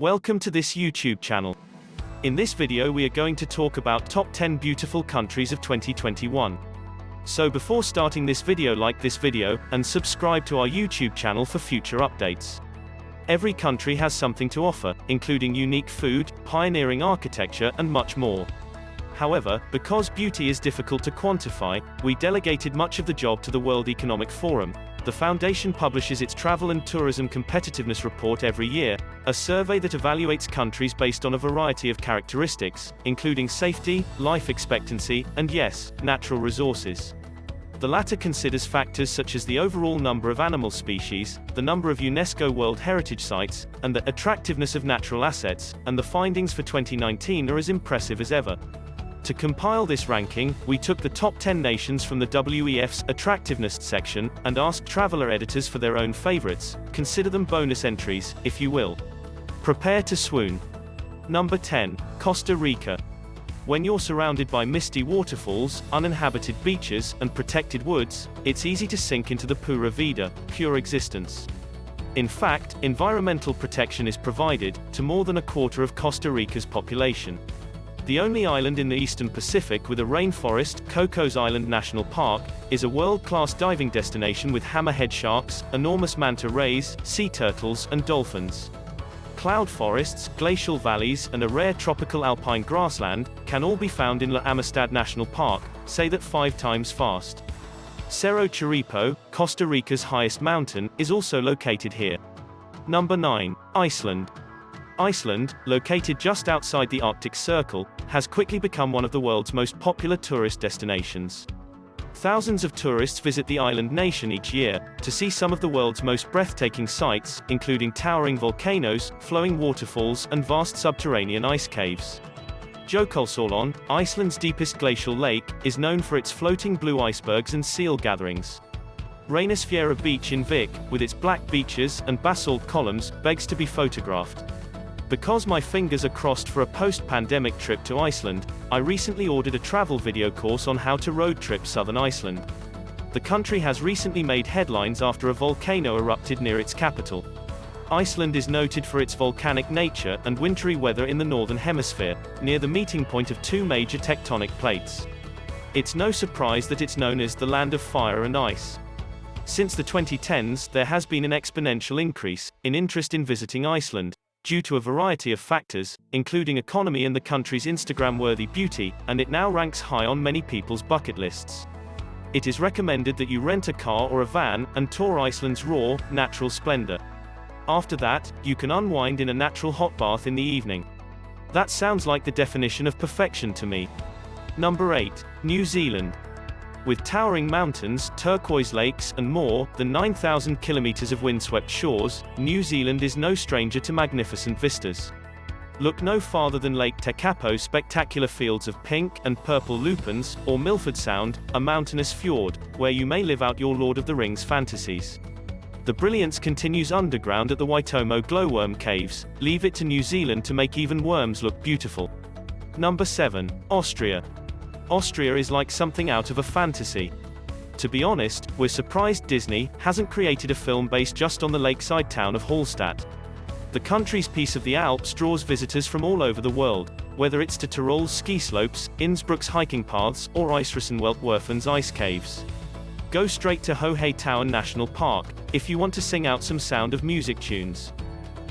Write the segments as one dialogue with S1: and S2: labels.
S1: Welcome to this YouTube channel. In this video we are going to talk about top 10 beautiful countries of 2021. So before starting this video, like this video, and subscribe to our YouTube channel for future updates. Every country has something to offer, including unique food, pioneering architecture, and much more. However, because beauty is difficult to quantify, we delegated much of the job to the World Economic Forum. The foundation publishes its Travel and Tourism Competitiveness Report every year, a survey that evaluates countries based on a variety of characteristics, including safety, life expectancy, and yes, natural resources. The latter considers factors such as the overall number of animal species, the number of UNESCO World Heritage Sites, and the attractiveness of natural assets, and the findings for 2019 are as impressive as ever. To compile this ranking, we took the top 10 nations from the WEF's Attractiveness section, and asked traveler editors for their own favorites. Consider them bonus entries, if you will. Prepare to swoon. Number 10. Costa Rica. When you're surrounded by misty waterfalls, uninhabited beaches, and protected woods, it's easy to sink into the pura vida, pure existence. In fact, environmental protection is provided to more than a quarter of Costa Rica's population. The only island in the eastern Pacific with a rainforest, Cocos Island National Park, is a world-class diving destination with hammerhead sharks, enormous manta rays, sea turtles, and dolphins. Cloud forests, glacial valleys, and a rare tropical alpine grassland can all be found in La Amistad National Park. Say that 5 times fast. Cerro Chirripó, Costa Rica's highest mountain, is also located here. Number 9. Iceland. Iceland, located just outside the Arctic Circle, has quickly become one of the world's most popular tourist destinations. Thousands of tourists visit the island nation each year to see some of the world's most breathtaking sights, including towering volcanoes, flowing waterfalls, and vast subterranean ice caves. Jökulsárlón, Iceland's deepest glacial lake, is known for its floating blue icebergs and seal gatherings. Reynisfjara Beach in Vik, with its black beaches and basalt columns, begs to be photographed. Because my fingers are crossed for a post-pandemic trip to Iceland, I recently ordered a travel video course on how to road trip southern Iceland. The country has recently made headlines after a volcano erupted near its capital. Iceland is noted for its volcanic nature and wintry weather in the northern hemisphere, near the meeting point of 2 major tectonic plates. It's no surprise that it's known as the land of fire and ice. Since the 2010s, there has been an exponential increase in interest in visiting Iceland, due to a variety of factors, including economy and the country's Instagram-worthy beauty, and it now ranks high on many people's bucket lists. It is recommended that you rent a car or a van, and tour Iceland's raw, natural splendor. After that, you can unwind in a natural hot bath in the evening. That sounds like the definition of perfection to me. Number 8. New Zealand. With towering mountains, turquoise lakes, and more than 9,000 kilometers of windswept shores, New Zealand is no stranger to magnificent vistas. Look no farther than Lake Tekapo's spectacular fields of pink and purple lupins, or Milford Sound, a mountainous fjord, where you may live out your Lord of the Rings fantasies. The brilliance continues underground at the Waitomo glowworm caves. Leave it to New Zealand to make even worms look beautiful. Number 7. Austria. Austria is like something out of a fantasy. To be honest, we're surprised Disney hasn't created a film based just on the lakeside town of Hallstatt. The country's piece of the Alps draws visitors from all over the world, whether it's to Tyrol's ski slopes, Innsbruck's hiking paths, or Isrisenweltwerfen's ice caves. Go straight to Hohe-Tauern National Park, if you want to sing out some Sound of Music tunes.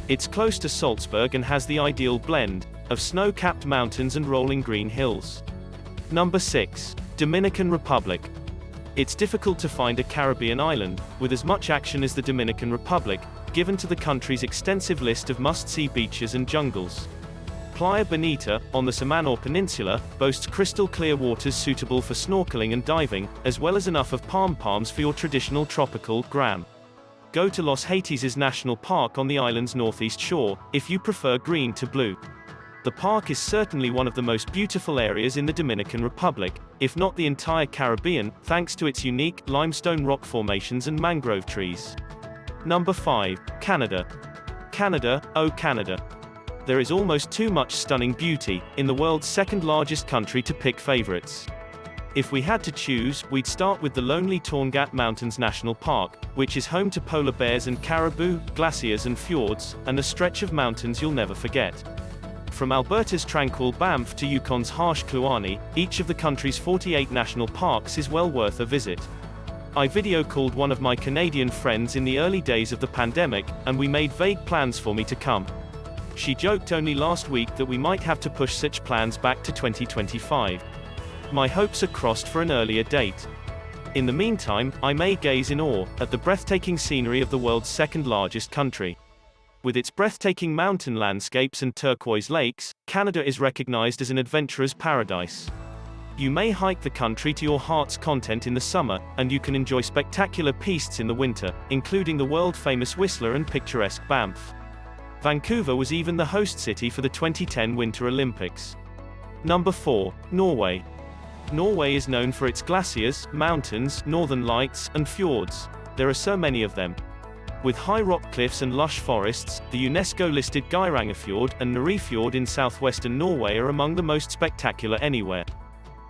S1: It's close to Salzburg and has the ideal blend of snow-capped mountains and rolling green hills. Number 6. Dominican Republic. It's difficult to find a Caribbean island with as much action as the Dominican Republic, given to the country's extensive list of must-see beaches and jungles. Playa Bonita, on the Samanoa Peninsula, boasts crystal-clear waters suitable for snorkeling and diving, as well as enough of palms for your traditional tropical gram. Go to Los Haitises National Park on the island's northeast shore, if you prefer green to blue. The park is certainly one of the most beautiful areas in the Dominican Republic, if not the entire Caribbean, thanks to its unique limestone rock formations and mangrove trees. Number 5. Canada. Canada, oh Canada. There is almost too much stunning beauty in the world's second largest country to pick favorites. If we had to choose, we'd start with the lonely Torngat Mountains National Park, which is home to polar bears and caribou, glaciers and fjords, and a stretch of mountains you'll never forget. From Alberta's tranquil Banff to Yukon's harsh Kluane, each of the country's 48 national parks is well worth a visit. I video called one of my Canadian friends in the early days of the pandemic, and we made vague plans for me to come. She joked only last week that we might have to push such plans back to 2025. My hopes are crossed for an earlier date. In the meantime, I may gaze in awe at the breathtaking scenery of the world's second largest country. With its breathtaking mountain landscapes and turquoise lakes, Canada is recognized as an adventurer's paradise. You may hike the country to your heart's content in the summer, and you can enjoy spectacular pistes in the winter, including the world-famous Whistler and picturesque Banff. Vancouver was even the host city for the 2010 Winter Olympics. Number 4. Norway. Norway is known for its glaciers, mountains, northern lights, and fjords. There are so many of them. With high rock cliffs and lush forests, the UNESCO-listed Geirangerfjord and Nærøyfjord in southwestern Norway are among the most spectacular anywhere.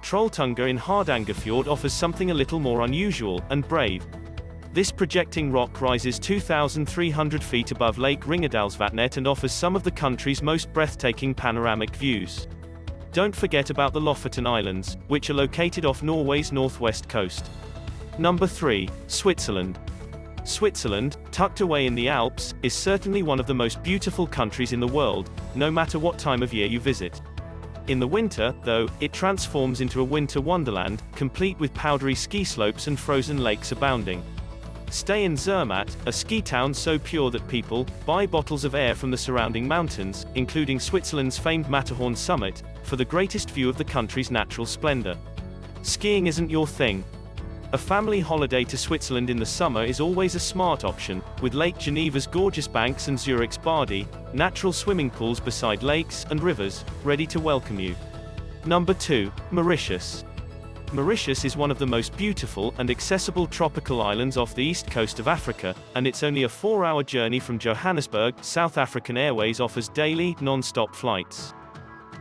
S1: Trolltunga in Hardangerfjord offers something a little more unusual and brave. This projecting rock rises 2,300 feet above Lake Ringerdalsvatnet and offers some of the country's most breathtaking panoramic views. Don't forget about the Lofoten Islands, which are located off Norway's northwest coast. Number 3. Switzerland. Switzerland, tucked away in the Alps, is certainly one of the most beautiful countries in the world, no matter what time of year you visit. In the winter, though, it transforms into a winter wonderland, complete with powdery ski slopes and frozen lakes abounding. Stay in Zermatt, a ski town so pure that people buy bottles of air from the surrounding mountains, including Switzerland's famed Matterhorn summit, for the greatest view of the country's natural splendor. Skiing isn't your thing? A family holiday to Switzerland in the summer is always a smart option, with Lake Geneva's gorgeous banks and Zurich's Badi, natural swimming pools beside lakes and rivers, ready to welcome you. Number 2. Mauritius. Mauritius is one of the most beautiful and accessible tropical islands off the east coast of Africa, and it's only a 4-hour journey from Johannesburg. South African Airways offers daily, non-stop flights.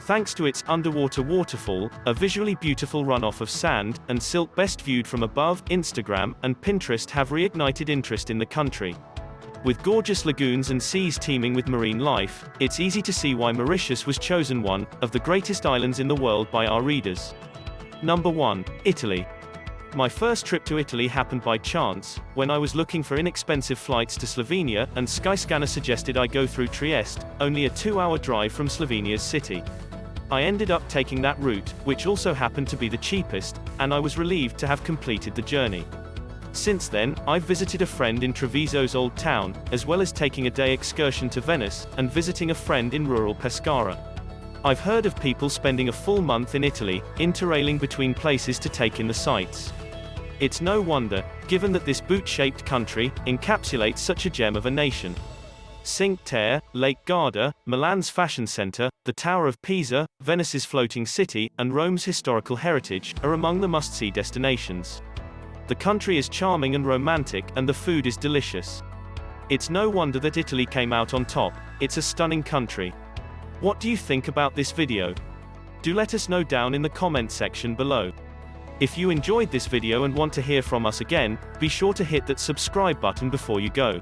S1: Thanks to its underwater waterfall, a visually beautiful runoff of sand, and silt best viewed from above, Instagram and Pinterest have reignited interest in the country. With gorgeous lagoons and seas teeming with marine life, it's easy to see why Mauritius was chosen one of the greatest islands in the world by our readers. Number 1. Italy. My first trip to Italy happened by chance, when I was looking for inexpensive flights to Slovenia, and Skyscanner suggested I go through Trieste, only a 2-hour drive from Slovenia's city. I ended up taking that route, which also happened to be the cheapest, and I was relieved to have completed the journey. Since then, I've visited a friend in Treviso's old town, as well as taking a day excursion to Venice, and visiting a friend in rural Pescara. I've heard of people spending a full month in Italy, interrailing between places to take in the sights. It's no wonder, given that this boot-shaped country encapsulates such a gem of a nation. Cinque Terre, Lake Garda, Milan's fashion center, the Tower of Pisa, Venice's floating city, and Rome's historical heritage are among the must-see destinations. The country is charming and romantic, and the food is delicious. It's no wonder that Italy came out on top. It's a stunning country. What do you think about this video? Do let us know down in the comment section below. If you enjoyed this video and want to hear from us again, be sure to hit that subscribe button before you go.